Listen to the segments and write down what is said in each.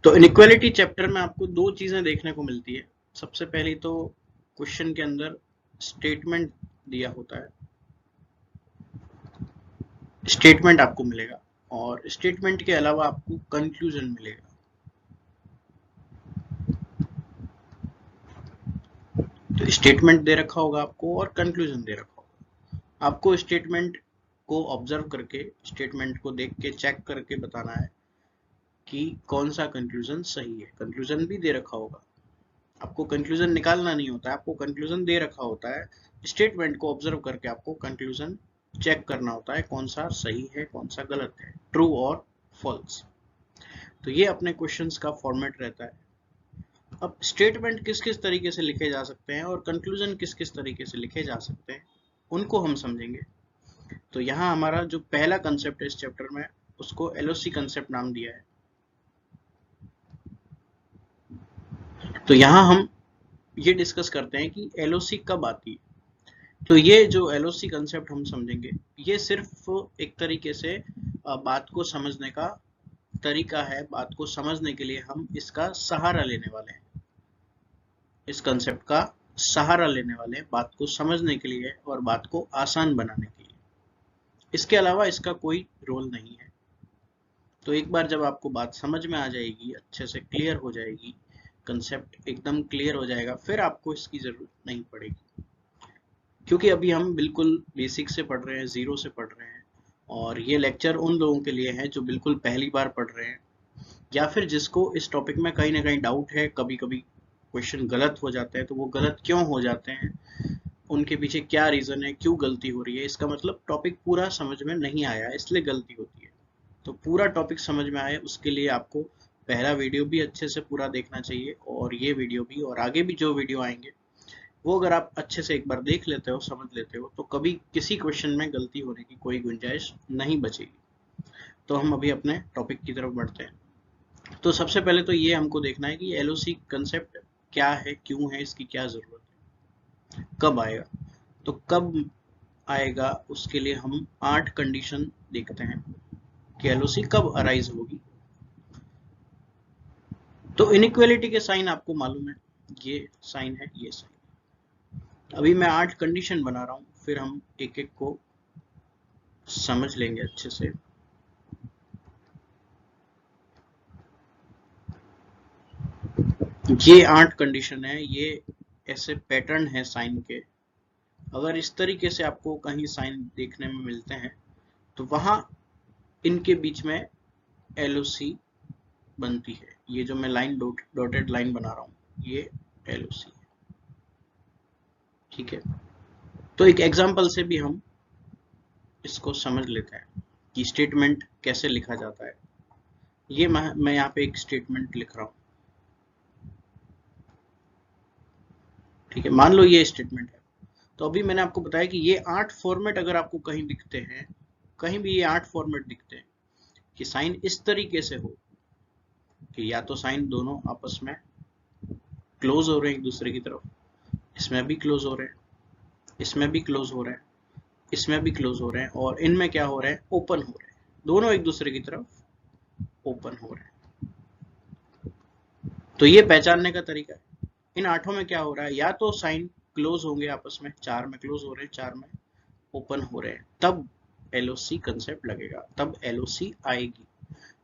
तो inequality chapter में आपको दो चीजें देखने को मिलती है। सबसे पहली तो क्वेश्चन के अंदर स्टेटमेंट दिया होता है, स्टेटमेंट आपको मिलेगा, और स्टेटमेंट के अलावा आपको कंक्लूजन मिलेगा। तो स्टेटमेंट दे रखा होगा आपको और कंक्लूजन दे रखा होगा। आपको स्टेटमेंट को ऑब्जर्व करके, स्टेटमेंट को देख के चेक करके बताना है कि कौन सा कंक्लूजन सही है। कंक्लूजन भी दे रखा होगा, आपको कंक्लूजन निकालना नहीं होता है, आपको कंक्लूजन दे रखा होता है। स्टेटमेंट को ऑब्जर्व करके आपको कंक्लूजन चेक करना होता है, कौन सा सही है कौन सा गलत है, ट्रू और फॉल्स। तो ये अपने क्वेश्चंस का फॉर्मेट रहता है। अब स्टेटमेंट किस किस तरीके से लिखे जा सकते हैं और कंक्लूजन किस किस तरीके से लिखे जा सकते हैं, उनको हम समझेंगे। तो यहाँ हमारा जो पहला कंसेप्ट है इस चैप्टर में, उसको एलओसी कंसेप्ट नाम दिया है। तो यहाँ हम ये डिस्कस करते हैं कि एलओसी कब आती है। तो ये जो एलओसी कंसेप्ट हम समझेंगे, ये सिर्फ एक तरीके से बात को समझने का तरीका है। बात को समझने के लिए हम इसका सहारा लेने वाले हैं, इस कंसेप्ट का सहारा लेने वाले हैं बात को समझने के लिए और बात को आसान बनाने के लिए। इसके अलावा इसका कोई रोल नहीं है। तो एक बार जब आपको बात समझ में आ जाएगी, अच्छे से क्लियर हो जाएगी, कंसेप्ट एकदम क्लियर हो जाएगा, फिर आपको इसकी जरूरत नहीं पड़ेगी। क्योंकि अभी हम बिल्कुल बेसिक से पढ़ रहे हैं, जीरो से पढ़ रहे हैं, और ये लेक्चर उन लोगों के लिए है जो बिल्कुल पहली बार पढ़ रहे हैं, या फिर जिसको इस टॉपिक में कहीं ना कहीं डाउट है। कभी कभी क्वेश्चन गलत हो जाते हैं, तो वो गलत क्यों हो जाते हैं, उनके पीछे क्या रीजन है, क्यों गलती हो रही है, इसका मतलब टॉपिक पूरा समझ में नहीं आया, इसलिए गलती होती है। तो पूरा टॉपिक समझ में आए उसके लिए आपको पहला वीडियो भी अच्छे से पूरा देखना चाहिए, और ये वीडियो भी, और आगे भी जो वीडियो आएंगे वो अगर आप अच्छे से एक बार देख लेते हो, समझ लेते हो, तो कभी किसी क्वेश्चन में गलती होने की कोई गुंजाइश नहीं बचेगी। तो हम अभी अपने टॉपिक की तरफ बढ़ते हैं। तो सबसे पहले तो ये हमको देखना है कि एलओसी कंसेप्ट क्या है, क्यों है, इसकी क्या जरूरत है, कब आएगा। तो कब आएगा उसके लिए हम 8 कंडीशन देखते हैं कि एलओसी कब अराइज होगी। तो इनइक्वालिटी के साइन आपको मालूम है, ये साइन है, ये साइन। अभी मैं 8 कंडीशन बना रहा हूं, फिर हम एक एक को समझ लेंगे अच्छे से। ये 8 कंडीशन है, ये ऐसे पैटर्न है साइन के। अगर इस तरीके से आपको कहीं साइन देखने में मिलते हैं, तो वहां इनके बीच में एलओसी बनती है। ये जो मैं लाइन डॉटेड लाइन बना रहा हूं, ये एलओसी है, ठीक है। तो एक एग्जांपल से भी हम इसको समझ लेते हैं कि स्टेटमेंट कैसे लिखा जाता है। ये मैं यहाँ पे एक स्टेटमेंट लिख रहा हूँ, ठीक है। मान लो ये स्टेटमेंट है। तो अभी मैंने आपको बताया कि ये 8 फॉर्मेट अगर आपको कहीं दिखते हैं, कहीं भी ये 8 फॉर्मेट दिखते हैं कि साइन इस तरीके से हो कि या तो साइन दोनों आपस में क्लोज हो रहे हैं एक दूसरे की तरफ, इसमें भी क्लोज हो रहे हैं, इसमें भी क्लोज हो रहे हैं, इसमें भी क्लोज हो रहे हैं, और इनमें क्या हो रहे हैं, ओपन हो रहे हैं, दोनों एक दूसरे की तरफ ओपन हो रहे हैं। तो ये पहचानने का तरीका है। इन 8 में क्या हो रहा है, या तो साइन क्लोज होंगे आपस में, 4 में क्लोज हो रहे हैं, 4 में ओपन हो रहे हैं, तब एलओसी कंसेप्ट लगेगा, तब एलओसी आएगी।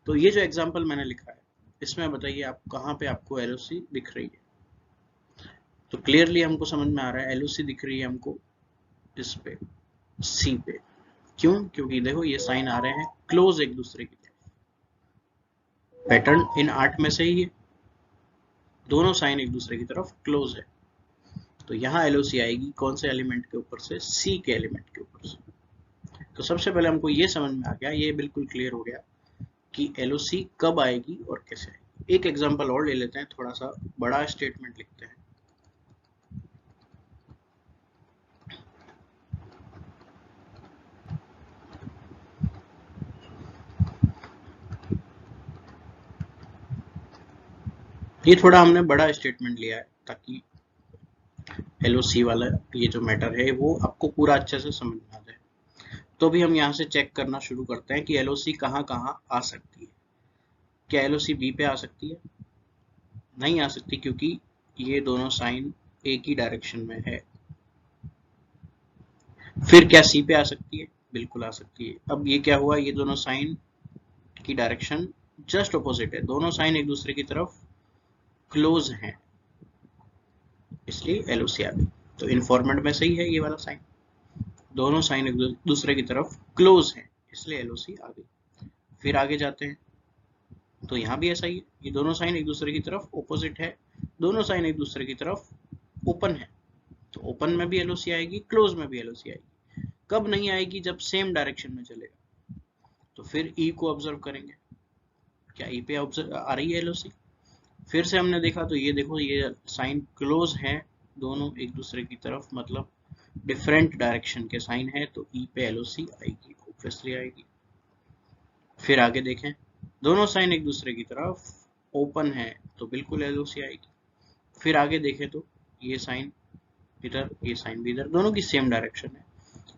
तो ये जो एग्जांपल मैंने लिखा है, इसमें बताइए आप कहाँ पे आपको एलओसी दिख रही है। तो क्लियरली हमको समझ में आ रहा है एलओसी दिख रही है हमको इस पे, सी पे। क्यों? क्योंकि देखो ये साइन आ रहे हैं क्लोज एक दूसरे की तरफ। पैटर्न इन 8 में से ही है, दोनों साइन एक दूसरे की तरफ क्लोज है। तो यहाँ एलओसी आएगी कौन से एलिमेंट के ऊपर से, सी के एलिमेंट के ऊपर से। तो सबसे पहले हमको ये समझ में आ गया, ये बिल्कुल क्लियर हो गया कि एलओसी कब आएगी और कैसे आएगी। एक एग्जांपल और ले लेते हैं, थोड़ा सा बड़ा स्टेटमेंट लिखते हैं। ये थोड़ा हमने बड़ा स्टेटमेंट लिया है ताकि एलओसी वाला ये जो मैटर है वो आपको पूरा अच्छे से समझ में आ जाए। तो भी हम यहाँ से चेक करना शुरू करते हैं कि एलओसी कहाँ कहाँ आ सकती है। क्या एलओसी बी पे आ सकती है? नहीं आ सकती, क्योंकि ये दोनों साइन एक ही डायरेक्शन में है। फिर क्या सी पे आ सकती है? बिल्कुल आ सकती है। अब ये क्या हुआ, ये दोनों साइन की डायरेक्शन जस्ट अपोजिट है, दोनों साइन एक दूसरे की तरफ क्लोज हैं, इसलिए एलओसी आ गई। तो इन फॉर्मेट में सही है ये वाला साइन, दोनों साइन एक दूसरे की तरफ क्लोज हैं, इसलिए एलओसी आ गई। फिर आगे जाते हैं, तो यहाँ भी ऐसा ही है, ये दोनों साइन एक दूसरे की तरफ ऑपोजिट है, दोनों साइन एक दूसरे की तरफ ओपन है, तो ओपन में भी एलओसी आएगी, क्लोज में भी एलओसी आएगी। कब नहीं आएगी? जब सेम डायरेक्शन में चलेगा। तो फिर ई को ऑब्जर्व करेंगे, क्या ई पे आ रही है एलओसी? फिर से हमने देखा, तो ये देखो, ये साइन क्लोज है, दोनों एक दूसरे की तरफ, मतलब डिफरेंट डायरेक्शन के साइन है, तो ई पे एलओसी आएगी, ऑब्वियसली आएगी। फिर आगे देखें, दोनों साइन एक दूसरे की तरफ ओपन है, तो बिल्कुल एलओसी आएगी। फिर आगे देखें, तो ये साइन इधर, ये साइन भी इधर, दोनों की सेम डायरेक्शन है,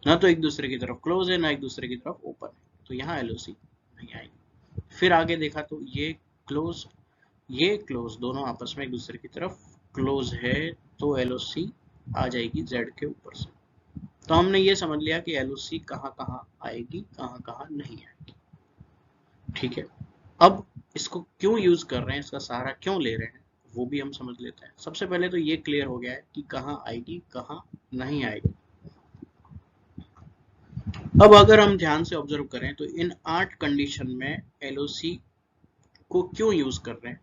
ना तो एक दूसरे की तरफ क्लोज है, ना एक दूसरे की तरफ ओपन है, तो यहाँ एलओसी नहीं आएगी। फिर आगे देखा, तो ये क्लोज, ये क्लोज, दोनों आपस में एक दूसरे की तरफ क्लोज है, तो एलओसी आ जाएगी जेड के ऊपर से। तो हमने ये समझ लिया कि एलओसी कहाँ कहाँ आएगी, कहाँ कहाँ नहीं आएगी। ठीक है, अब इसको क्यों यूज कर रहे हैं, इसका सहारा क्यों ले रहे हैं, वो भी हम समझ लेते हैं। सबसे पहले तो ये क्लियर हो गया है कि कहाँ आएगी, कहाँ नहीं आएगी। अब अगर हम ध्यान से ऑब्जर्व करें, तो इन 8 कंडीशन में एलओसी को क्यों यूज कर रहे हैं,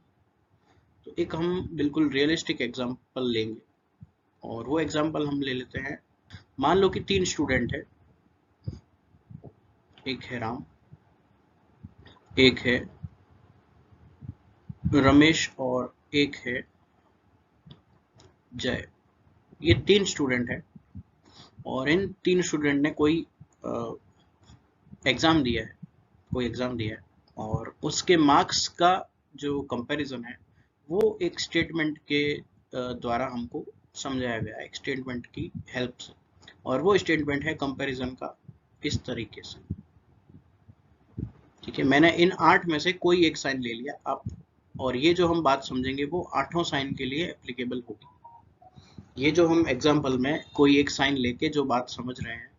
तो एक हम बिल्कुल रियलिस्टिक एग्जांपल लेंगे, और वो एग्जांपल हम ले लेते हैं। मान लो कि 3 स्टूडेंट है, एक है राम, एक है रमेश, और एक है जय। ये 3 स्टूडेंट है, और इन 3 स्टूडेंट ने कोई एग्जाम दिया है, और उसके मार्क्स का जो कंपैरिजन है, वो एक स्टेटमेंट के द्वारा हमको समझाया गया है, एक स्टेटमेंट की हेल्प से, और वो स्टेटमेंट है कंपैरिजन का इस तरीके से। ठीक है, मैंने इन 8 में से कोई एक साइन ले लिया आप, और ये जो हम बात समझेंगे वो 8 साइन के लिए एप्लीकेबल होगी। ये जो हम एग्जाम्पल में कोई एक साइन लेके जो बात समझ रहे हैं,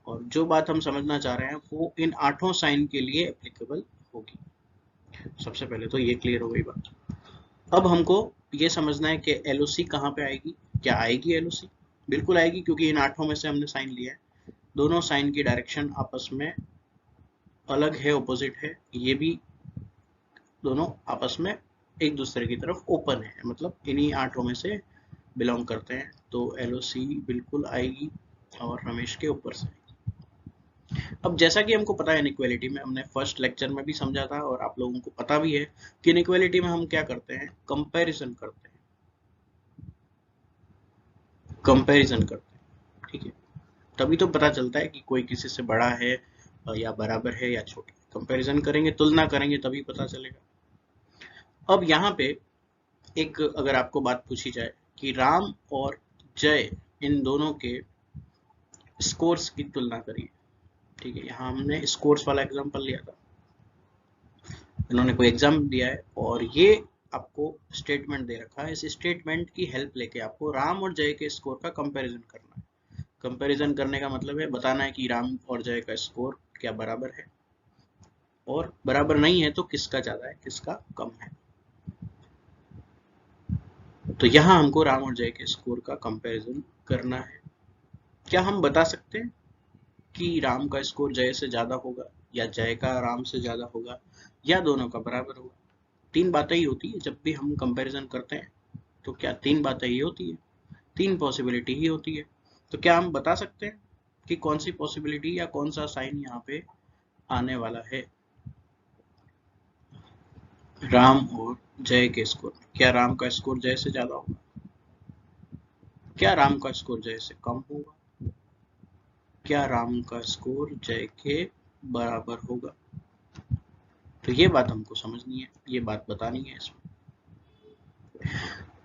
और जो बात हम समझना चाह रहे हैं, वो इन 8 साइन के लिए एप्लीकेबल होगी। सबसे पहले तो ये क्लियर हो गई बात। अब हमको ये समझना है कि एलओसी कहाँ पे आएगी। क्या आएगी एलओसी? बिल्कुल आएगी, क्योंकि इन 8 में से हमने साइन लिया है, दोनों साइन की डायरेक्शन आपस में अलग है, ऑपोजिट है, ये भी दोनों आपस में एक दूसरे की तरफ ओपन है, मतलब इन्हीं 8 में से बिलोंग करते हैं, तो एलओसी बिल्कुल आएगी, और रमेश के ऊपर से। अब जैसा कि हमको पता है, इनइक्वालिटी में हमने फर्स्ट लेक्चर में भी समझा था, और आप लोगों को पता भी है कि इनइक्वालिटी में हम क्या करते हैं, कंपैरिजन करते हैं, ठीक है, तभी तो पता चलता है कि कोई किसी से बड़ा है या बराबर है या छोटा। कंपैरिजन करेंगे, तुलना करेंगे, तभी पता चलेगा। अब यहाँ पे एक अगर आपको बात पूछी जाए कि राम और जय, इन दोनों के स्कोर्स की तुलना करिए। ठीक है, यहाँ हमने स्कोर्स वाला एग्जांपल लिया था, इन्होंने कोई एग्जाम दिया है, और ये आपको स्टेटमेंट दे रखा है, इस स्टेटमेंट की हेल्प लेके आपको राम और जय के स्कोर का कंपैरिजन करना है। कंपैरिजन करने का मतलब है बताना है कि राम और जय का स्कोर क्या बराबर है, और बराबर नहीं है तो किसका ज्यादा है, किसका कम है। तो यहाँ हमको राम और जय के स्कोर का कंपैरिजन करना है। क्या हम बता सकते हैं कि राम का स्कोर जय से ज्यादा होगा, या जय का राम से ज्यादा होगा, या दोनों का बराबर होगा? 3 बातें ही होती है जब भी हम कंपैरिजन करते हैं, तो क्या 3 बातें ही होती है, 3 पॉसिबिलिटी ही होती है। तो क्या हम बता सकते हैं कि कौन सी पॉसिबिलिटी या कौन सा साइन यहाँ पे आने वाला है? राम और जय के स्कोर, क्या राम का स्कोर जय से ज्यादा होगा, क्या राम का स्कोर जय से कम होगा, क्या राम का स्कोर जय के बराबर होगा? तो ये बात हमको समझनी है, ये बात बतानी है इसमें।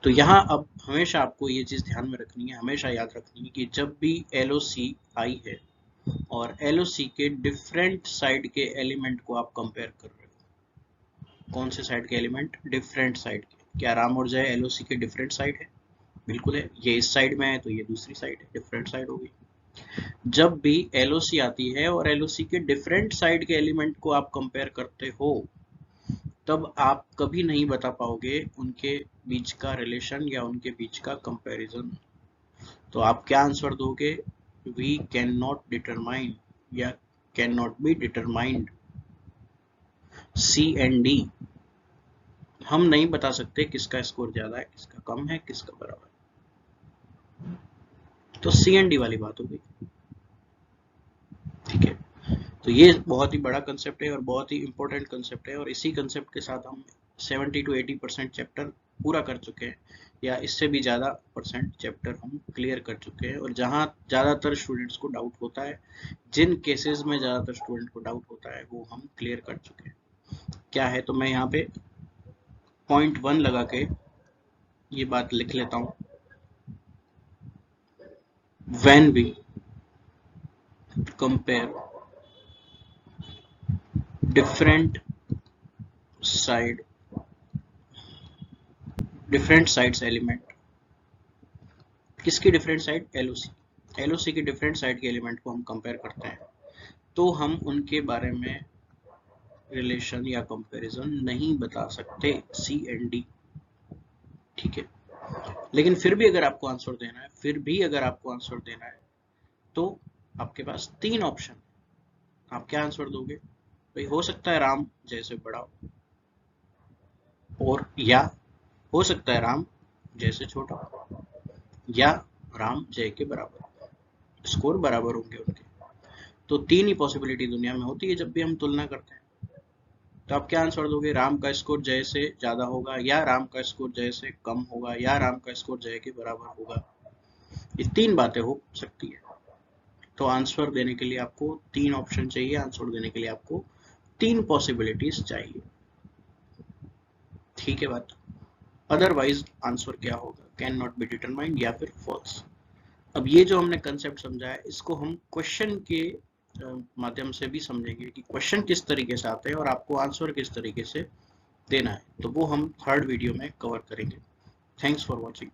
तो यहाँ अब हमेशा आपको ये चीज ध्यान में रखनी है, हमेशा याद रखनी है कि जब भी एलओसी आई है और एलओसी के डिफरेंट साइड के एलिमेंट को आप कंपेयर कर रहे हो, कौन से साइड के एलिमेंट? डिफरेंट साइड के। क्या राम और जय एलओसी के डिफरेंट साइड है? बिल्कुल है। ये इस साइड में है तो ये दूसरी साइड है, डिफरेंट साइड होगी। जब भी एलओसी आती है और एलओसी के डिफरेंट साइड के एलिमेंट को आप कंपेयर करते हो, तब आप कभी नहीं बता पाओगे उनके बीच का रिलेशन या उनके बीच का कंपैरिजन। तो आप क्या आंसर दोगे? वी कैन नॉट डिटरमाइन या can not be determined, C and D. हम नहीं बता सकते किसका स्कोर ज्यादा है, किसका कम है, किसका बराबर है। तो सी एंड डी वाली बात हो गई। ठीक है, तो ये बहुत ही बड़ा कंसेप्ट है और बहुत ही इंपॉर्टेंट कंसेप्ट है, और इसी कंसेप्ट के साथ हम 70 to 80% चैप्टर पूरा कर चुके हैं, या इससे भी ज़्यादा परसेंट चैप्टर हम क्लियर कर चुके हैं। और जहाँ ज़्यादातर स्टूडेंट्स को डाउट होता है, जिन केसेस में ज़्यादातर स्टूडेंट को डाउट होता है, वो हम क्लियर कर चुके हैं। क्या है, तो मैं यहाँ पे पॉइंट 1 लगा के ये बात लिख लेता हूँ। When we compare different sides element, किसकी डिफरेंट साइड? एलओसी। एलओसी के डिफरेंट साइड के एलिमेंट को हम कंपेयर करते हैं, तो हम उनके बारे में रिलेशन या कंपैरिजन नहीं बता सकते, सी एंड डी। ठीक है, लेकिन फिर भी अगर आपको आंसर देना है, तो आपके पास 3 ऑप्शन। आप क्या आंसर दोगे? भाई हो सकता है राम जय से बड़ा हो, और या हो सकता है राम जय से छोटा हो, या राम जय के बराबर, स्कोर बराबर होंगे उनके। तो 3 ही पॉसिबिलिटी दुनिया में होती है जब भी हम तुलना करते हैं। तो आप क्या आंसर दोगे? राम का स्कोर जय से ज्यादा होगा, या राम का स्कोर जय से कम होगा, या राम का स्कोर जय के बराबर होगा। ये 3 बातें हो सकती है। तो आंसर देने के लिए आपको 3 ऑप्शन चाहिए, आंसर देने के लिए आपको 3 पॉसिबिलिटीज चाहिए। ठीक है बात? अदरवाइज आंसर क्या होगा? कैन नॉट बी डिटरमाइंड या फिर फॉल्स। अब ये जो हमने कंसेप्ट समझा है, इसको हम क्वेश्चन के माध्यम से भी समझेंगे कि क्वेश्चन किस तरीके से आते हैं और आपको आंसर किस तरीके से देना है। तो वो हम थर्ड वीडियो में कवर करेंगे। Thanks for watching.